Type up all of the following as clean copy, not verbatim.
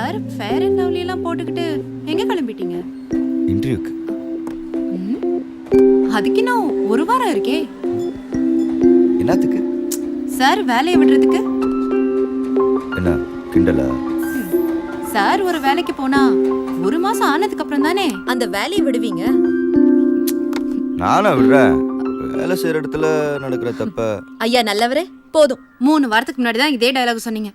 Sir fair and lovely எல்லாம் போட்டுக்கிட்டு எங்க கிளம்பிட்டீங்க? இன்டர்வியூக்கு. அதுக்கு இன்னும் ஒரு வாரம் இருக்கே. என்னத்துக்கு? சார் வேலையை விடுறதுக்கு. என்ன கிண்டலா? சார் ஒரு வேலைக்கு போனா ஒரு மாசம் ஆனதுக்கு அப்புறம் தானே அந்த வேலையை விடுவீங்க. நானா விடுறேன்? வேலை செய்யற இடத்துல நடக்கிற தப்ப. ஐயா நல்லவரே போதும். 3 வாரத்துக்கு முன்னாடி தான் இதே டயலாக் சொன்னீங்க.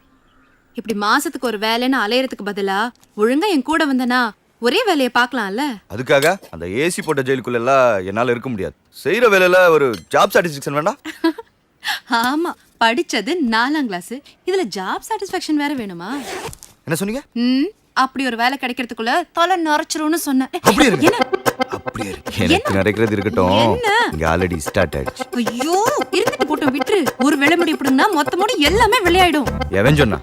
இப்படி மாசத்துக்கு ஒரு வேலைன்னு அலையறதுக்கு பதிலா ஒழுங்கா என் கூட வந்தனா ஒரே வேலையை பார்க்கலாம்ல. அதுக்காக அந்த ஏசி போட்ட ஜெயிலுக்குள்ள எல்லாம் என்னால இருக்க முடியாது. செய்யற வேலையில ஒரு ஜாப் சாட்டிஸ்ஃபேக்ஷன் வேண்டாம்? ஆமா, படிச்சது 4ஆம் கிளாஸ், இதுல ஜாப் சாட்டிஸ்ஃபேக்ஷன் வேற வேணுமா? என்ன சொன்னீங்க? அப்படி ஒரு வேலை கிடைக்கிறதுக்குள்ள தொலை நரைச்சிரும்னு சொன்னேன். அப்படியே இருக்கு. அப்படியே இருக்கு. எனக்கு நடக்கிறது இருக்கட்டும். இங்க ஆல்ரெடி ஸ்டார்ட் ஆயிடுச்சு. ஐயோ, இருந்துட்டு போட்டு விட்டுரு. ஒரு வேலை முடி இப்படின்னா மொத்தமோட எல்லாமே வெளியாயிடும். எவன் சொன்னா?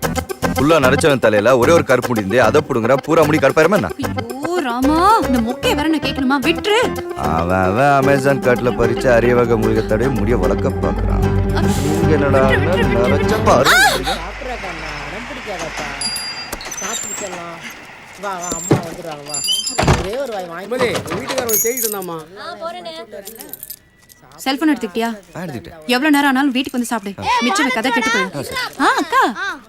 ஃபுல்லா நரைச்சவன் தலையில ஒரே ஒரு கருப்பு முடி இருந்தே அதை புடுங்குற பூரா முடி கருப்பாயிருமா என்ன? ஐயோ ராமா, இந்த மொக்கைய வேற நான் கேட்கணுமா? விட்டுரு. அவன் அமேசான் காட்டுல பறிச்ச அரிய வகை முருகத்தோட முடிய வளர்க்க பாக்குறான். என்னடா நரைச்ச பாரு. வா வா அம்மா வந்துடுவாங்க வா. ஒரே ஒரு வாய் வாங்கி வீட்டுக்காரங்க தேடிட்டு இருந்தாமா. செல்போன் எடுத்துக்கிட்டியா? எடுத்துட்டேன். எவ்வளவு நேரம் ஆனாலும் வீட்டுக்கு வந்து சாப்பிடு. மிச்சம் கதை கெட்டு போயிடும். அக்கா,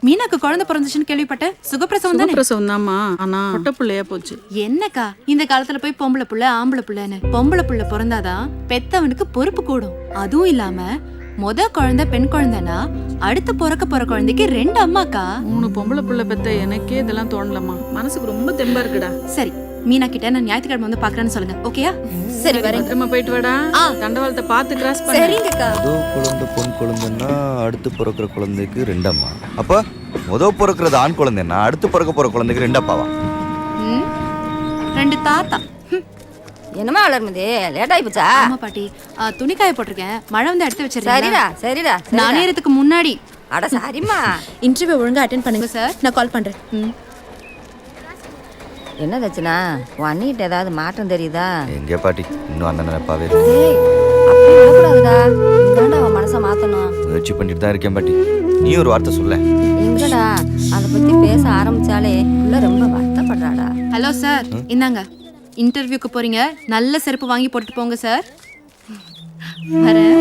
மீனாக்கு குழந்தை பிறந்துச்சுன்னு கேள்விப்பட்டேன். சுகப்பிரசவம் தானே? சுகப்பிரசவம் தான்மா. ஆனா பொட்ட புள்ளையா போச்சு. என்னக்கா இந்த காலத்துல போய் பொம்பளை புள்ள ஆம்பளை புள்ளன்னு? பொம்பளை புள்ள பிறந்தாதான் பெத்தவனுக்கு பொறுப்பு கூடும். அதுவும் இல்லாம குழந்தை பெண் குழந்தைனா அடுத்து பிறக்க போற குழந்தைக்கு 2 அம்மாக்கா. 3 பொம்பளை புள்ள பெத்த எனக்கே இதெல்லாம் தோணலம்மா. மனசுக்கு ரொம்ப தெம்பா இருக்குடா. சரி, மீனா கிட்ட நான் ஞாயிற்றுக்கிழமை வந்து பாக்குறேன்னு சொல்லுங்க. ஓகேயா? சரி வரேன். பத்திரமா போயிட்டு வாடா. தண்டவாளத்தை பார்த்து கிராஸ் பண்ணு. சரிங்கக்கா. குழந்தை பொன் குழந்தைன்னா அடுத்து பிறக்கிற குழந்தைக்கு 2 அம்மா. அப்ப பிறக்கிறது ஆண் குழந்தைன்னா அடுத்து பிறக்க போற குழந்தைக்கு 2 அப்பாவா? 2 தாத்தா. என்னமா வளர்மதி லேட் ஆயி போச்சா? ஆமா பாட்டி, துணிக்காய போட்டிருக்கேன். மழை வந்து எடுத்து வச்சிருக்கேன். சரிடா சரிடா. நான் நேரத்துக்கு முன்னாடி. அட சாரிம்மா. இன்டர்வியூ ஒழுங்கா அட்டென்ட் பண்ணுங்க சார். நான் கால் பண்றேன். என்ன தச்சுனா உன் அண்ணிட்ட ஏதாவது மாற்றம் தெரியுதா? எங்க பாட்டி இன்னும் அண்ணன் நினைப்பாவே ஏய், அப்படி விடக்கூடாதுடா. இதாண்டா அவன் மனசை மாத்தணும். முயற்சி பண்ணிட்டு தான் இருக்கேன் பாட்டி. நீ ஒரு வார்த்தை சொல்ல. எங்கடா அதை பத்தி பேச ஆரம்பிச்சாலே உள்ள ரொம்ப வருத்தப்படுறாடா. ஹலோ சார், இந்தாங்க. இன்டர்வியூக்கு போறீங்க, நல்ல செருப்பு வாங்கி போட்டுட்டு போங்க சார். வரேன்.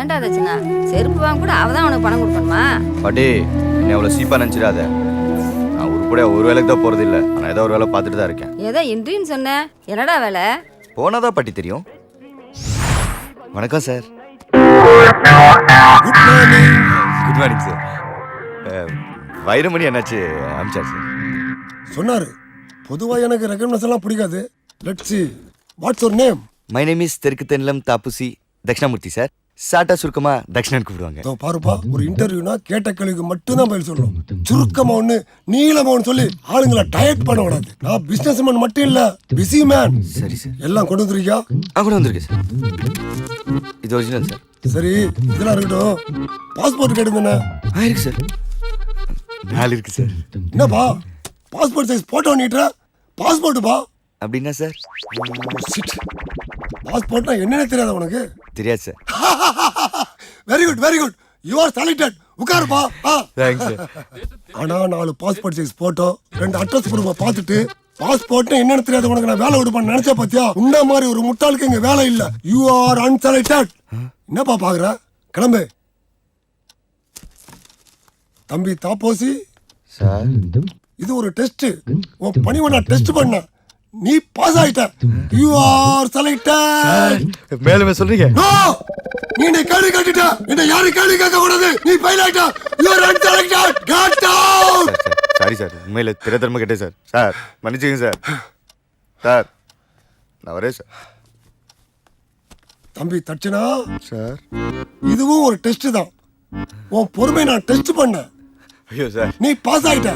ஏன்டா தச்சுனா செருப்பு வாங்க கூட அவதான் உனக்கு பணம் கொடுக்கணுமா? பாட்டி என்ன அவ்வளவு சீப்பா நினைச்சிடாத. நான் ஒரு கூட ஒரு வேலைக்கு தான் போறது இல்ல. ஆனா ஏதோ ஒரு வேலை பார்த்துட்டு தான் இருக்கேன். ஏதோ இன்ட்ரின்னு சொன்ன. என்னடா வேலை? போனாதான் பாட்டி தெரியும். வணக்கம் sir. Good morning sir. Vairamani என்னாச்சு அமிச்சார் சார். சொன்னாரு. பொதுவா எனக்கு ரெகக்னைஸ் எல்லாம் பிடிக்காது. Let's see. What's your name? My name is தெற்கு தென்லம் தாப்புசி தக்ஷணாமூர்த்தி சார். சாட்டா சுருக்கமா தக்ஷணன் கூப்பிடுவாங்க. இதோ பாருப்பா, ஒரு இன்டர்வியூனா கேட்ட கேள்விக்கு மட்டும் தான் பதில் சொல்லணும். சுருக்கமா ஒண்ணு நீளமா ஒண்ணு சொல்லி ஆளுங்களை டயட் பண்ண கூடாது. நான் பிசினஸ் மேன் மட்டும் இல்ல, பிஸி மேன். சரி சார். எல்லாம் கொண்டு வந்துருக்கியா? கூட வந்திருக்கு சார். இது ஒரிஜினல் சார். சரி, இதெல்லாம் இருக்கட்டும். பாஸ்போர்ட் கேட்டுதானே? இருக்கு சார். 4 இருக்கு சார். என்னப்பா பாஸ்போர்ட் சைஸ் போட்டோ நீட்டுற? பாஸ்போர்ட்டுப்பா. அப்படின்னா சார்? பாஸ்போர்ட்னா என்னன்னு தெரியாத உனக்கு? தெரியாது sir. Very good very good. You are selected. உட்காருப்பா. Thanks sir. ஆனா 4 பாஸ்போர்ட் சைஸ் போட்டோ, 2 அட்ரஸ் ப்ரூஃபை பார்த்துட்டு பாஸ்போர்ட்னா என்னன்னு தெரியாத உனக்கு நான் வேலை கொடுப்பேன்னு நினைச்ச பாத்தியா? உன்ன மாதிரி ஒரு முட்டாளுக்கு இங்க வேலை இல்ல. You are unselected. என்னப்பா பாக்குற? கிளம்பு. தம்பி தாப்போசி சார், இது ஒரு டெஸ்ட். உன் பணிவை நான் டெஸ்ட் பண்ண. நீ பாஸ் ஆயிட்ட. You are selected. மேலுமே சொல்றீங்க? நோ, நீ என்ன கேள்வி கேட்டுட்ட. என்ன யாரும் கேள்வி கேட்க கூடாது. நீ ஃபெயில் ஆயிட்ட. You are unselected. Get out. Sorry sir, உண்மையில திறமை கேட்டேன் சார். சார் மன்னிச்சுங்க சார். சார் நான் வரேன் சார். தம்பி தட்சணா சார், இதுவும் ஒரு டெஸ்ட் தான். உன் பொறுமை நான் டெஸ்ட் பண்ணேன். ஐயோ சார். நீ பாஸ் ஆயிட்ட.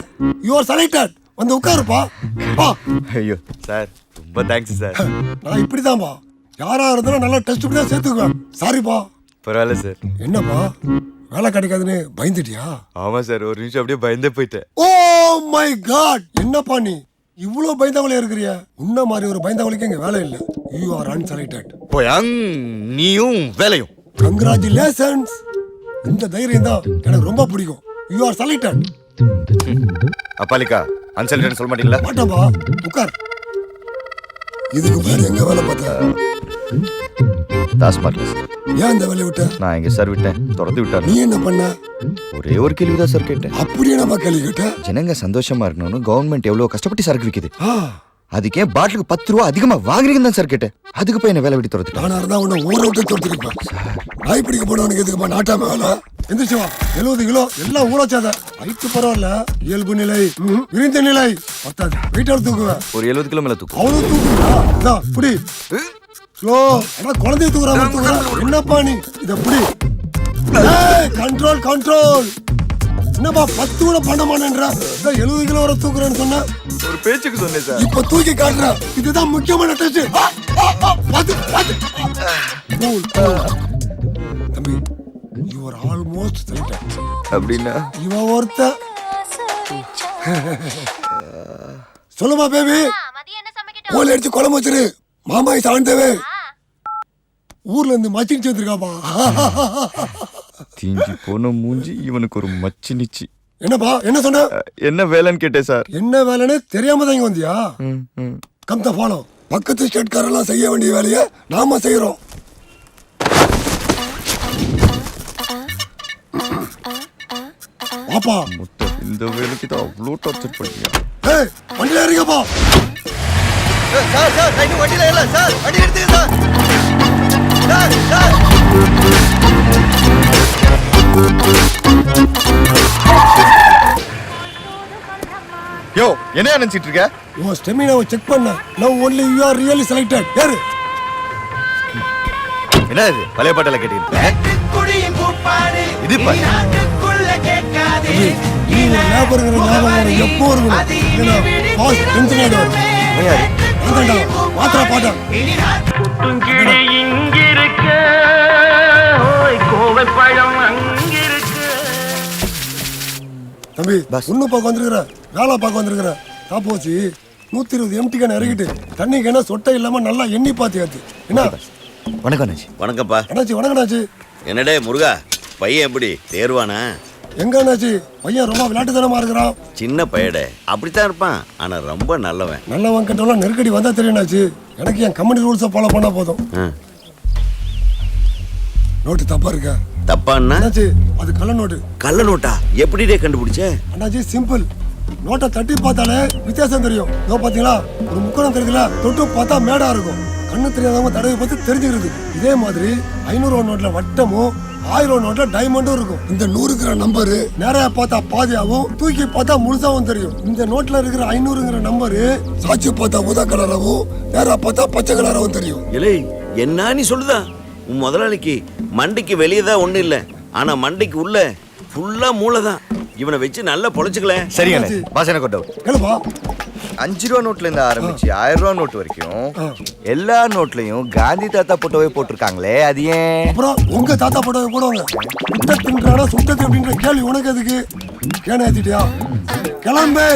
You are selected. வந்து உட்காருப்பா. பா. ஐயோ சார், ரொம்ப தேங்க்ஸ் சார். நான் இப்படிதான்பா. யாரா இருந்தாலும் நல்லா டெஸ்ட் பண்ணி தான் சேர்த்துக்குவேன். சாரிப்பா. பரவாயில்ல சார். என்னப்பா வேலை கிடைக்காதுன்னு பயந்துட்டியா? ஆமா சார், ஒரு நிமிஷம் அப்படியே பயந்தே போயிட்டேன். ஓ மை காட், என்னப்பா நீ இவ்வளவு பயந்தவளே இருக்கிறிய? உன்ன மாதிரி ஒரு பயந்தவளுக்கு இங்க வேலை இல்ல. You are unselected. போயாங் நீயும் வேலையும். கங்க்ராச்சுலேஷன்ஸ். இந்த தைரியம் தான் எனக்கு ரொம்ப பிடிக்கும். You are selected. அப்பாலிக்கா அன்செலக்டட் சொல்ல மாட்டீங்களா? மாட்டப்பா, உட்கார். இதுக்கு பேர் எங்க வேலை பார்த்த? டாஸ்மார்க்ல சார். ஏன் இந்த வேலையை விட்ட? நான் எங்க சார் விட்டேன், துரத்து விட்டாரு. நீ என்ன பண்ண? ஒரே ஒரு கேள்விதான் சார் கேட்டேன். அப்படி என்னப்பா கேள்வி கேட்ட? ஜனங்க சந்தோஷமா இருக்கணும்னு கவர்மெண்ட் எவ்வளவு கஷ்டப்பட்டு சரக்கு விக்குது, ஆ, அதுக்கே பாட்டிலுக்கு 10 ரூபா அதிகமா வாங்குறீங்கன்னு தான் சார் கேட்டேன். அதுக்கு போய் என்ன வேலை விட்டு துரத்துட்டேன். நானா இருந்தா உன்னை ஊரை விட்டு துரத்திருப்பேன். நாய் பிடிக்க போனவனுக்கு எதுக்குப்பா நாட்டாம வேலை? எந்திரிச்சு வா. 70 கிலோ எல்லாம் ஊறச்சாத. வயிற்று பரவாயில்ல, இயல்பு நிலை, விரிந்த நிலை பத்தாது. வெயிட்டால தூக்குவேன். ஒரு 70 கிலோ மேல தூக்கும். அவ்வளவு தூக்குறா? புடி ஸ்லோ. ஆனா குழந்தைய தூக்குறா. என்னப்பா நீ இத புடி. Control control. என்னப்பா 10 கூட பண்ண மாட்டேன்றா? 70 கிலோ வரை தூக்குறேன்னு சொன்ன. ஒரு பேச்சுக்கு சொன்னேன் சார். இப்ப தூக்கி காட்டுற. இதுதான் முக்கியமான டெஸ்ட். தம்பி, you are almost selected. அப்படின்னா இவன் ஒருத்த. சொல்லுமா பேபி. கோல் அடிச்சு குழம்பு வச்சிரு. மாமாய் சாந்தவே ஊர்ல இருந்து மச்சினிச்சு வந்திருக்காப்பா. தீஞ்சி போன மூஞ்சி இவனுக்கு ஒரு மச்சி நிச்சி. என்னப்பா என்ன சொன்ன? என்ன வேலைன்னு கேட்டேன் சார். என்ன வேலைன்னு தெரியாம தான் இங்க வந்தியா? கம் த ஃபாலோ. பக்கத்து ஸ்டேட்காரெல்லாம் செய்ய வேண்டிய வேலையை நாம செய்யறோம். பாப்பா இந்த வேலைக்கு தான் அவ்வளோ டார்ச்சர் பண்ணியா? ஏய் வண்டியில ஏறிங்கப்பா. சார் சார் ரைட் வண்டியில ஏறல சார். வண்டி எடுத்துங்க சார். சார் சார் யோ என்ன நினைச்சிட்டு இருக்க? உன் ஸ்டெமினாவை செக் பண்ண. Now only you are really selected. ஏறு. என்ன இது பழைய பாட்டல கேட்டீங்க? இது பாரு. நீ ஒரு லேபருங்கிற ஞாபகம் எப்போ இருக்கணும். ஏன்னா பாஸ் டென்ஷன் ஆயிடுவாரு. அதான்டா மாத்திரா பாட்டா. தம்பி ஒண்ணு பார்க்க வந்திருக்கிற, வேலை பார்க்க வந்திருக்கிற. தாப்போச்சு 120 எம்டி கேன் இறக்கிட்டு தண்ணி கேன சொட்டை இல்லாம நல்லா எண்ணி பாத்தியாச்சு. என்ன? வணக்கம் அண்ணாச்சி. வணக்கம்ப்பா. அண்ணாச்சி வணக்கம் அண்ணாச்சி. என்னடே முருகா, பையன் எப்படி தேர்வானா? எங்க அண்ணாச்சி பையன் ரொம்ப விளையாட்டுத்தனமா இருக்கிறான். சின்ன பையடே, அப்படித்தான் இருப்பான். ஆனா ரொம்ப நல்லவன். நல்லவன் கட்டவெல்லாம் நெருக்கடி வந்தா தெரியும்னாச்சு. எனக்கு என் கம்பெனி ரூல்ஸை ஃபாலோ பண்ணா போதும். நோட்டு தப்பா இருக்க? தப்பான்னா? அண்ணாச்சி அது கள்ள நோட்டு. கள்ள நோட்டா? எப்படிடே கண்டுபிடிச்ச? அண்ணாச்சி சிம்பிள். நோட்டை தட்டி பார்த்தாலே வித்தியாசம் தெரியும். இதோ பாத்தீங்களா ஒரு முக்கணம் தெரியுதுல, தொட்டு பார்த்தா மேடா இருக்கும். கண்ணு தெரியாதவங்க தடவை பார்த்து தெரிஞ்சுக்கிறது. இதே மாதிரி 500 நோட்ல வட்டமும் 1000 நோட்ல டைமண்டும் இருக்கும். இந்த 100 கிராம் நம்பரு நேரா பார்த்தா பாதியாவும் தூக்கி பார்த்தா முழுசாவும் தெரியும். இந்த நோட்ல இருக்கிற 500ங்கிற நம்பரு சாட்சி பார்த்தா ஊதா கலராவும் நேரா பார்த்தா பச்சை கலராவும் தெரியும். இல்லை என்ன நீ சொல்லுதா? உன் முதலாளிக்கு மண்டைக்கு வெளியே தான் ஒண்ணு இல்ல, ஆனா மண்டைக்கு உள்ள ஃபுல்லா மூளை தான். இவனை வச்சு நல்லா பொழைச்சுக்கல. சரி அண்ணே, பாஸ் எனக்கு ஒரு கேளுப்பா. 5 ரூபா நோட்ல இருந்து ஆரம்பிச்சு 1000 ரூபா நோட் வரைக்கும் எல்லா நோட்லயும் காந்தி தாத்தா போட்டோவே போட்டிருக்காங்களே, அது ஏன்? அப்புறம் உங்க தாத்தா போட்டோவை போடுவாங்க. சுத்த தின்றானா சுத்தத்தை அப்படின்ற கேள்வி உனக்கு எதுக்கு? கேன ஏத்திட்டியா? கிளம்பு.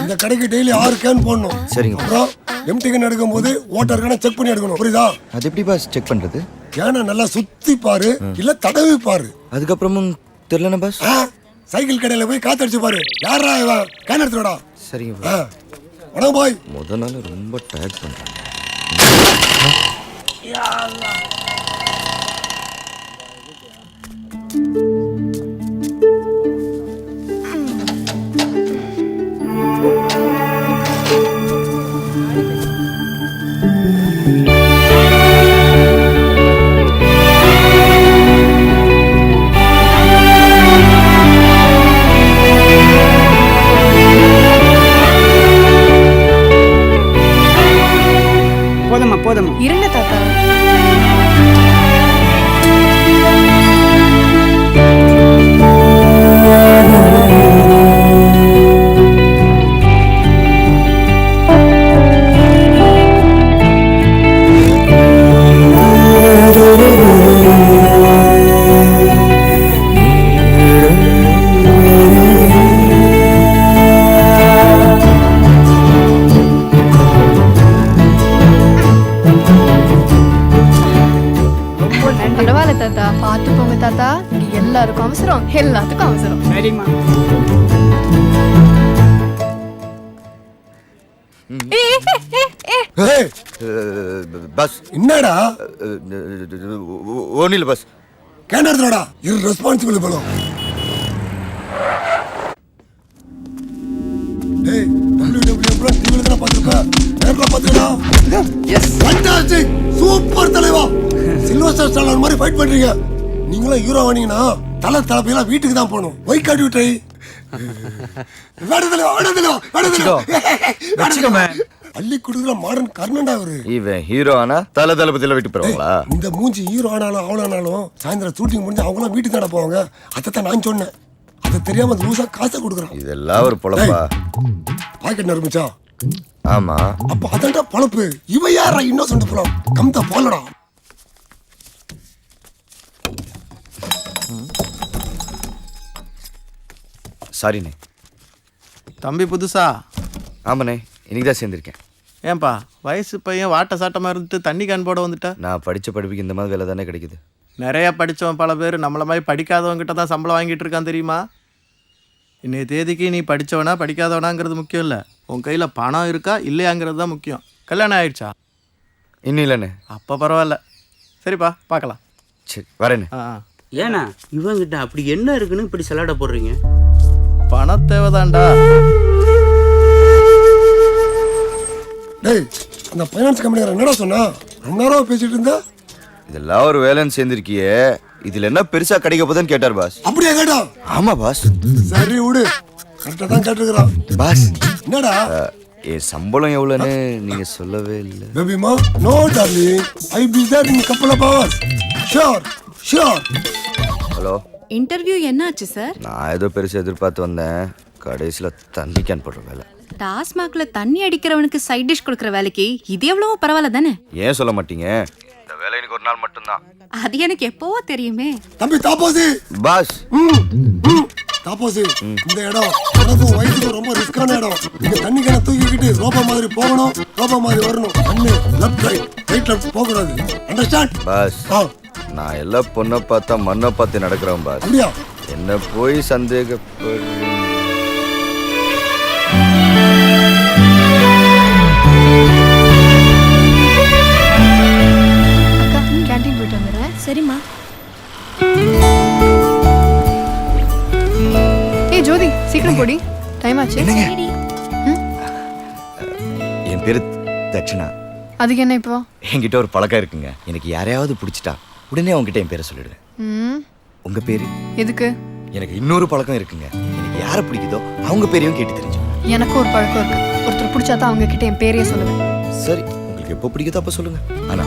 இந்த கடைக்கு டெய்லி 6 கேன் போடணும். சரிங்க. அப்புறம் எம்டி கேன் எடுக்கும் போது வாட்டர் கேனை செக் பண்ணி எடுக்கணும். புரியுதா? அது எப்படி பாஸ் செக் பண்றது? கேனை நல்லா சுத்தி பாரு, இல்ல தடவி பாரு. அதுக்கப்புறமும் தெரியலண்ணா பாஸ். சைக்கிள் கடையில போய் காத்தடிச்சு பாரு. யாரா இவன் கேன் எடுத்துடா. சரிங்க. வணக்கம் பாய். முத நாள் ரொம்ப டயர்ட் பண்றேன். தாத்தா பார்த்து போங்க தாத்தா. இங்க எல்லாருக்கும் அவசரம், எல்லாத்துக்கும் அவசரம். சரிம்மா. ஏய், பஸ் என்னடா ஒன்றும் இல்லை பஸ். கேண்டா irresponsible fellow. டேய் WWF டிவில தான பாத்துக்க. நேர்ல பாத்துடா. எஸ் ஃபண்டாஸ்டிக் சூப்பர் தலைவா. சில்வர் ஸ்டார் மாதிரி ஃபைட் பண்றீங்க. நீங்களும் ஹீரோ ஆனீங்கன்னா தலப்பையெல்லாம் வீட்டுக்கு தான் போகணும். Why got you try. அள்ளி குடுக்குற மாடர்ன் கர்ணன்டா அவரு. இவன் ஹீரோ ஆனா தளபதியில விட்டு போறாங்களா? இந்த மூஞ்சி ஹீரோ ஆனாலும் அவளானாலும் சாயந்தரம் ஷூட்டிங் முடிஞ்சு அவங்களாம் வீட்டுக்கு தானே போவாங்க. அதைத்தான் நான் சொன்னேன். அது தெரியாம லூசா காசை கொடுக்குறான். இதெல்லாம் ஒரு பொழப்பா? பாக்கெட் நறுமிச்சா? ஆமா. அப்ப அதன்டா பொழப்பு. இவ யாரா இன்னொசன்ட் பழம்? கம்தா போலடா. சாரிண்ணே. தம்பி புதுசா? ஆமாண்ணே, இன்னைக்கு தான் சேர்ந்திருக்கேன். ஏன்பா வயசு பையன் வாட்ட சாட்டமாக இருந்துட்டு தண்ணி கேன் போட வந்துட்டா? நான் படித்த படிப்புக்கு இந்த மாதிரி வேலை தானே கிடைக்குது. நிறையா படித்தவன் பல பேர் நம்மளை மாதிரி படிக்காதவங்கிட்ட தான் சம்பளம் வாங்கிட்டு இருக்கான் தெரியுமா? இன்னைய தேதிக்கு நீ படித்தவனா படிக்காதவனாங்கிறது முக்கியம் இல்லை, உன் கையில் பணம் இருக்கா இல்லையாங்கிறது தான் முக்கியம். கல்யாணம் ஆயிடுச்சா? இன்னும் இல்லைண்ணே. அப்போ பரவாயில்ல. சரிப்பா பார்க்கலாம். சரி வரேண்ணே. ஏண்ணா இவங்கிட்ட அப்படி என்ன இருக்குன்னு இப்படி சலாட போடுறீங்க? பண தேவைதான்டா. டேய் அந்த ஃபைனான்ஸ் கம்பெனிக்காரன் என்னடா சொன்னா? ரொம்ப நேரம் பேசிட்டு இருந்தா. இதெல்லாம் ஒரு வேலைன்னு சேர்ந்திருக்கியே, இதுல என்ன பெருசா கிடைக்க போகுதுன்னு கேட்டார் பாஸ். அப்படியே கேட்டா? ஆமா பாஸ். சரி விடு, கரெக்டா தான் கேட்டுக்கிறான். பாஸ் என்னடா என் சம்பளம் எவ்வளோன்னு நீங்க சொல்லவே இல்லை. பேபிமா no darling, I be there in couple of hours. Sure sure. Hello, interview என்னாச்சு சார்? நான் ஏதோ பெருசா எதிர்பார்த்து வந்தேன், கடைசியில தண்ணி கேன் போடுற வேலை. டாஸ்மாக்ல தண்ணி அடிக்கிறவனுக்கு சைட் டிஷ் கொடுக்கற வேலைக்கு இது எவ்வளவோ பரவாயில்ல தானே? ஏன் சொல்ல மாட்டீங்க? இந்த வேலை எனக்கு ஒரு நாள் மட்டும்தான். அது எனக்கு எப்பவோ தெரியுமே. தம்பி தாப்போசி பாஸ். தாப்போசி, இந்த இடம் எனக்கும் வயசுக்கு ரொம்ப ரிஸ்கான இடம். இங்க தண்ணி கேன தூக்கிக்கிட்டு ரோபோ மாதிரி போகணும், ரோபோ மாதிரி வரணும். கண்ணு லெஃப்ட் ரைட் லெஃப்ட் போக கூடாது. அண்டர்ஸ்டாண்ட்? பாஸ் நான் எல்லாம் பொண்ணை பார்த்தா மண்ணை பார்த்து நடக்கிறேன் பாஸ். அப்படியா? என்ன போய் சந்தேகப்படுறீங்க? அக்கா கேண்டீன் போயிட்டு வந்துடுறேன். சரிம்மா. ஏய் ஜோதி சீக்கிரம் போடி, டைம் ஆச்சு. என் பேரு தட்சிணா. அதுக்கு என்ன இப்போ? என்கிட்ட ஒரு பழக்கம் இருக்குங்க, எனக்கு யாரையாவது பிடிச்சிட்டா உடனே அவங்ககிட்ட என் பேரை சொல்லிடுவேன். உங்க பேரு? எதுக்கு? எனக்கு இன்னொரு பழக்கம் இருக்குங்க, எனக்கு யாரை பிடிக்குதோ அவங்க பேரையும் கேட்டு தெரிஞ்சு. எனக்கு ஒரு பழக்கம் இருக்கு, ஒருத்தர் பிடிச்சாதான் அவங்க கிட்ட என் பேரையே சொல்லுவேன். சரி உங்களுக்கு எப்போ பிடிக்குதோ அப்போ சொல்லுங்க, ஆனா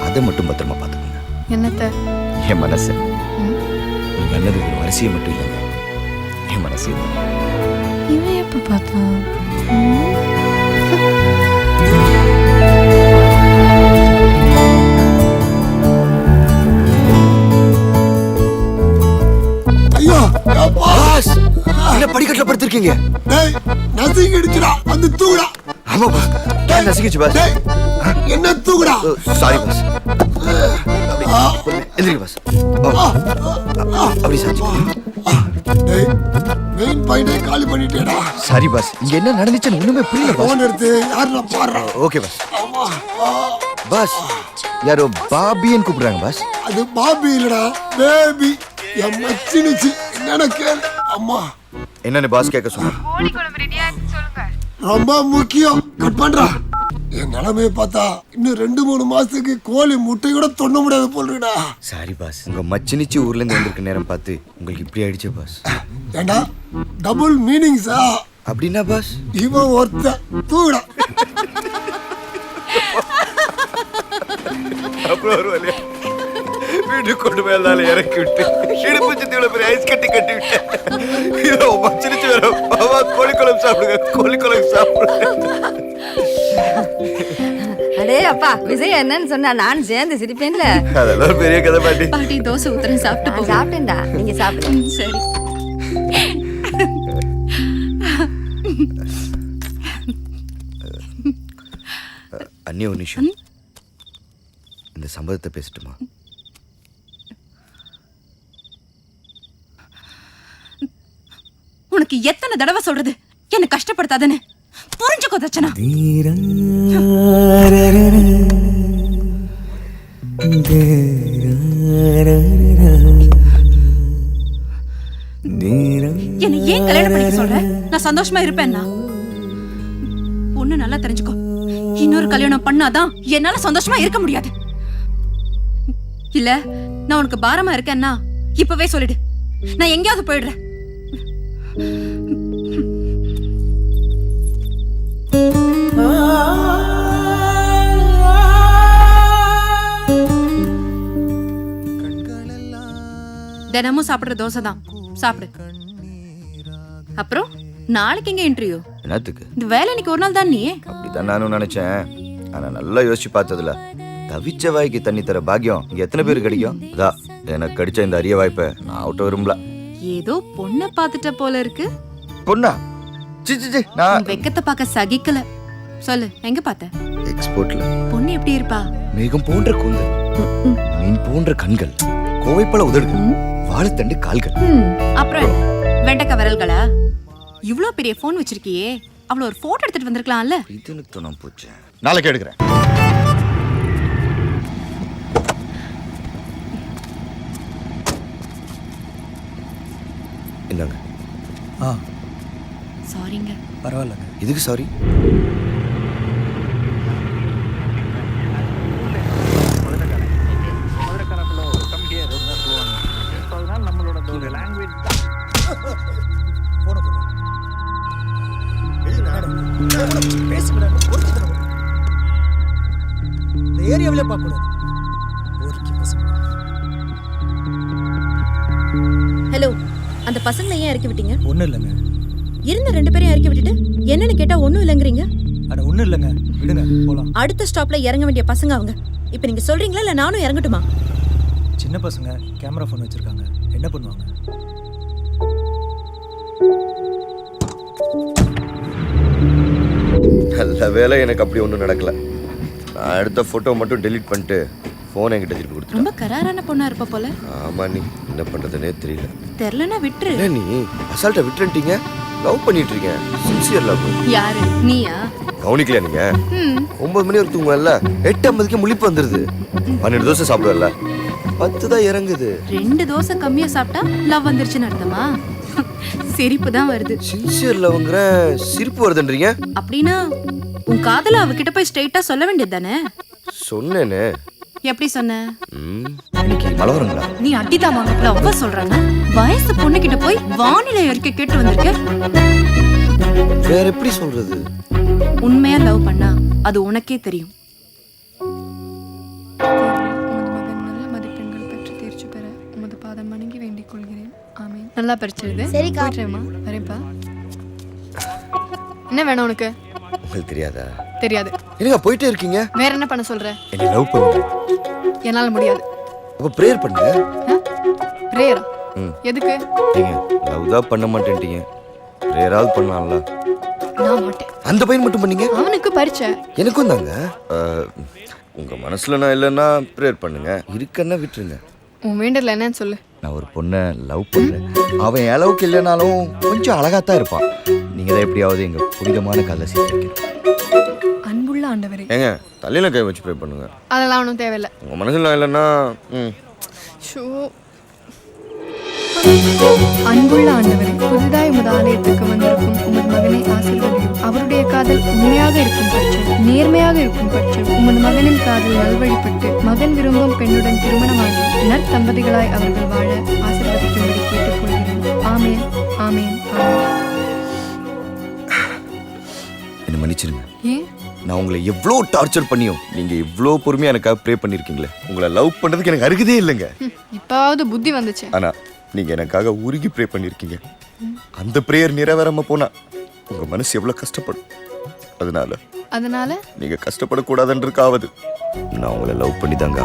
அதை மட்டும் பத்திரமா பார்த்துக்கோங்க. என்னத்த? என் மனசு. நீங்க நல்லது ஒரு வரிசையை மட்டும் இல்லைங்க, என் மனசு. இவன் எப்ப பார்த்தான்? ஐயோ பாஸ் என்ன படிக்கட்டுல படுத்திருக்கீங்க? டேய் நசிங்க அடிச்சுடா, வந்து தூக்குடா. ஆமா பாஸ், நான் நசிக்கிச்சு பாஸ். டேய் என்ன தூக்குடா? Sorry boss. எந்திரிங்க பாஸ். அப்படி சாச்சு. டேய் மெயின் பாயிண்டை காலி பண்ணிட்டேடா. சாரி பாஸ், இங்க என்ன நடந்துச்சுன்னு ஒண்ணுமே புரியல பாஸ். போன் எடுத்து யாரா பாறா? Okay pass. பாஸ் யாரோ பாபின்னு கூப்பிடுறாங்க பாஸ். அது பாபி இல்லடா, பேபி. என் மச்சினிச்சு என்னன்னு கேளு. அம்மா என்னன்னு பாஸ் கேட்க சொன்னாங்க. ரொம்ப முக்கியம். கட் பண்றா. என் நிலைமையை பார்த்தா இன்னும் 2-3 மாசத்துக்கு கோழி முட்டை கூட தொண்ண முடியாது போல்றா. சாரி பாஸ், உங்க மச்சினிச்சி ஊர்ல இருந்து வந்திருக்க நேரம் பார்த்து உங்களுக்கு இப்படி ஆயிடுச்சு பாஸ். ஏண்டா டபுள் மீனிங்ஸா? அப்படின்னா பாஸ் இவன் ஒருத்த தூடா. அப்புறம் ஒரு வழியா வீட்டுக்கு கொண்டு போய் எல்லாரும் இறக்கி விட்டு இடுப்பு சுத்தி இவ்வளவு பெரிய ஐஸ் கட்டி கட்டி விட்டேன். இதோ மச்சினிச்சு வேற பாபா கோழிக்குழம்பு சாப்பிடுங்க, கோழிக்குழம்பு சாப்பிடுங்க. அடே அப்பா விஜய் என்னன்னு சொன்னா நான் சேர்ந்து சிரிப்பேன்ல. அதெல்லாம் ஒரு பெரிய கதை பாட்டி. பாட்டி தோசை ஊத்துறேன், சாப்பிட்டு நான் போங்க. சாப்பிட்டேன்டா, நீங்க சாப்பிடுங்க. சரி. அண்ணி ஒரு நிமிஷம், இந்த சம்பவத்தை பேசட்டுமா? உனக்கு எத்தனை தடவை சொல்றது என்ன கஷ்டப்படுத்தாதன்னு? புரிஞ்சுக்கோ தச்சனா. என்ன ஏன் கல்யாணம் பண்ணிக்க சொல்ற? நான் சந்தோஷமா இருப்பேன்னா? ஒண்ணு நல்லா தெரிஞ்சுக்கோ, இன்னொரு கல்யாணம் பண்ணாதான் என்னால சந்தோஷமா இருக்க முடியாது. இல்ல நான் உனக்கு பாரமா இருக்கேன்னா இப்பவே சொல்லிடு, நான் எங்கேயாவது போயிடுறேன். தினமும் சாப்பிடுற தோசை தான் சாப்பிடு. அப்புறம் நாளைக்கு எங்க இன்டர்வியூ? என்னத்துக்கு? இந்த வேலை இன்னைக்கு ஒரு நாள் தான். நீ அப்படிதான் நானும் நினைச்சேன். ஆனா நல்லா யோசிச்சு பார்த்ததுல தவிச்ச வாய்க்கு தண்ணி தர பாக்கியம் இங்க எத்தனை பேருக்கு கிடைக்கும்? அதான் எனக்கு கிடைச்ச இந்த அரிய வாய்ப்பை நான் விட்டு விரும்பல. ஏதோ பொண்ணை பாத்துட்ட போல இருக்கு. பொண்ணா? சி நான் வெக்கத்தை பார்க்க சகிக்கல. சொல்லு, எங்க பார்த்த? எக்ஸ்போர்ட்ல. பொண்ணு எப்படி இருப்பா? மேகம் போன்ற கூந்தல், மீன் போன்ற கண்கள், கோவைப்பழ உதடுகள், வாழைத்தண்டு கால்கள். அப்புறம் என்ன? வெண்டைக்காய் விரல்களா? இவ்ளோ பெரிய போன் வச்சிருக்கியே, அவ்வளவு ஒரு போட்டோ எடுத்துட்டு வந்திருக்கலாம்ல. இது எனக்கு தோணாம போச்சு. நாளைக்கு எடுக்கிறேன். என்னங்க? சாரிங்க. பரவாயில்லங்க. இதுக்கு சாரி? ஹலோ, அந்த பசங்களை ஏன் இறக்கி விட்டீங்க? ஒன்றும் இல்லைங்க. இருந்த 2 பேரையும் இறக்கி விட்டுட்டு என்னன்னு கேட்டா ஒண்ணும் இல்லைங்கிறீங்க. அட ஒன்றும் இல்லைங்க, விடுங்க போகலாம். அடுத்த ஸ்டாப்ல இறங்க வேண்டிய பசங்க அவங்க. இப்ப நீங்க சொல்றீங்களா இல்ல நானும் இறங்கட்டுமா? சின்ன பசங்க கேமரா ஃபோன் வச்சிருக்காங்க, என்ன பண்ணுவாங்க? நல்ல வேலை எனக்கு அப்படி ஒன்றும் நடக்கல. நான் எடுத்த ஃபோட்டோ மட்டும் டெலீட் பண்ணிட்டு ஃபோன் என்கிட்ட திருப்பி கொடுத்துட்டேன். ரொம்ப கராரான பொண்ணா இருப்ப போல. ஆமா, நீ என்ன பண்றதுனே தெரியல. தெரியலனா விட்டுரு. என்ன நீ அசால்ட்டா விட்டுட்டீங்க? லவ் பண்ணிட்டு இருக்கேன். Sincere love. யாரு? நீயா? கவனிக்கலையா நீங்க? 9 மணி வரைக்கும் தூங்குவல்ல, 8:50க்கு முழிப்பு வந்துருது. 12 தோசை சாப்பிடுவல்ல, 10 தான் இறங்குது. 2 தோசை கம்மியா சாப்பிட்டா லவ் வந்துருச்சுன்னு அர்த்தமா? சிரிப்பு தான் வருது. சின்சியர் லவ்ங்கற சிரிப்பு வருதுன்றீங்க? அப்படின்னா உன் காதல அவகிட்ட போய் ஸ்ட்ரைட்டா சொல்ல வேண்டியது தானே? சொன்னேனே. எப்படி சொன்ன? இன்னைக்கு மழை வருங்களா? நீ அட்டிதாமா லவ்வ சொல்றானா? வயசு பொண்ணு கிட்ட போய் வானிலை அறிக்கை கேட்டு வந்திருக்க. வேற எப்படி சொல்றது? உண்மையா லவ் பண்ணா அது உனக்கே தெரியும். நல்ல மதிப்பெண்கள் பெற்று தேர்ச்சி பெற உமது பாதம் வணங்கி வேண்டிக் கொள்கிறேன். ஆமென். நல்லா படிச்சிருது. சரிக்கா. போயிட்டுறேம்மா, வரேன்ப்பா. என்ன வேணும் உனக்கு? உங்களுக்கு தெரியாதா? தெரியாது. என்னங்க போயிட்டே இருக்கீங்க? வேற என்ன பண்ண சொல்ற? என்ன லவ் பண்ணுங்க. என்னால முடியாது. அப்ப பிரேயர் பண்ணுங்க. பிரேயரா? எதுக்கு? நீங்க லவ் தான் பண்ண மாட்டேன்ட்டீங்க, பிரேயராவது பண்ணலாம்ல. நான் மாட்டேன். அந்த பையன் மட்டும் பண்ணீங்க? அவனுக்கு பரிச்சை. எனக்கும் தாங்க. உங்க மனசுல நான் இல்லைன்னா பிரேயர் பண்ணுங்க, இருக்கன்னா விட்டுருங்க. உன் வேண்டல என்னன்னு சொல்லு. நான் ஒரு பொண்ணை லவ் பண்றேன். அவன் அளவுக்கு இல்லைனாலும் கொஞ்சம் அழகாத்தான் இருப்பான். நீங்க தான் எப்படியாவது எங்க புனிதமான காலை சேர்த்துக்கணும். அன்புள்ள ஆண்டவரே. ஏங்க தலையில கை வச்சு ப்ரே பண்ணுங்க. அதெல்லாம் ஒன்றும் தேவையில்லை. உங்க மனசுல நான் இல்லைன்னா ஷோ. அன்புள்ள ஆண்டவரே, புதிதாய் உமது ஆலயத்துக்கு வந்திருக்கும் உமது மகனை ஆசீர்வதியும். அவருடைய காதல் உண்மையாக இருக்கும் பட்சம், நேர்மையாக இருக்கும் பட்சம், உமது மகனின் காதல் நல்வழிப்பட்டு மகன் விரும்பும் பெண்ணுடன் திருமணமாகி நற்தம்பதிகளாய் அவர்கள் வாழ ஆசீர்வதிக்கும்படி கேட்டுக்கொள்கிறேன். ஆமேன், ஆமேன், ஆமேன். என்ன மன்னிச்சிருங்க. ஏன்? நான் உங்களை எவ்வளோ டார்ச்சர் பண்ணியும் நீங்க இவ்வளோ பொறுமையா எனக்காக ப்ரே பண்ணிருக்கீங்களே. உங்களை லவ் பண்றதுக்கு எனக்கு அருகதே இல்லைங்க. இப்பாவது புத்தி வந்துச்சு. ஆனா நீங்க எனக்காக உருகி ப்ரே பண்ணிருக்கீங்க. அந்த பிரேயர் நிறைவேறாம போனா உங்க மனசு எவ்வளவு கஷ்டப்படும். அதனால நீங்க கஷ்டப்படக்கூடாதுன்றதுக்காவது நான் உங்களை லவ் பண்ணி தாங்க.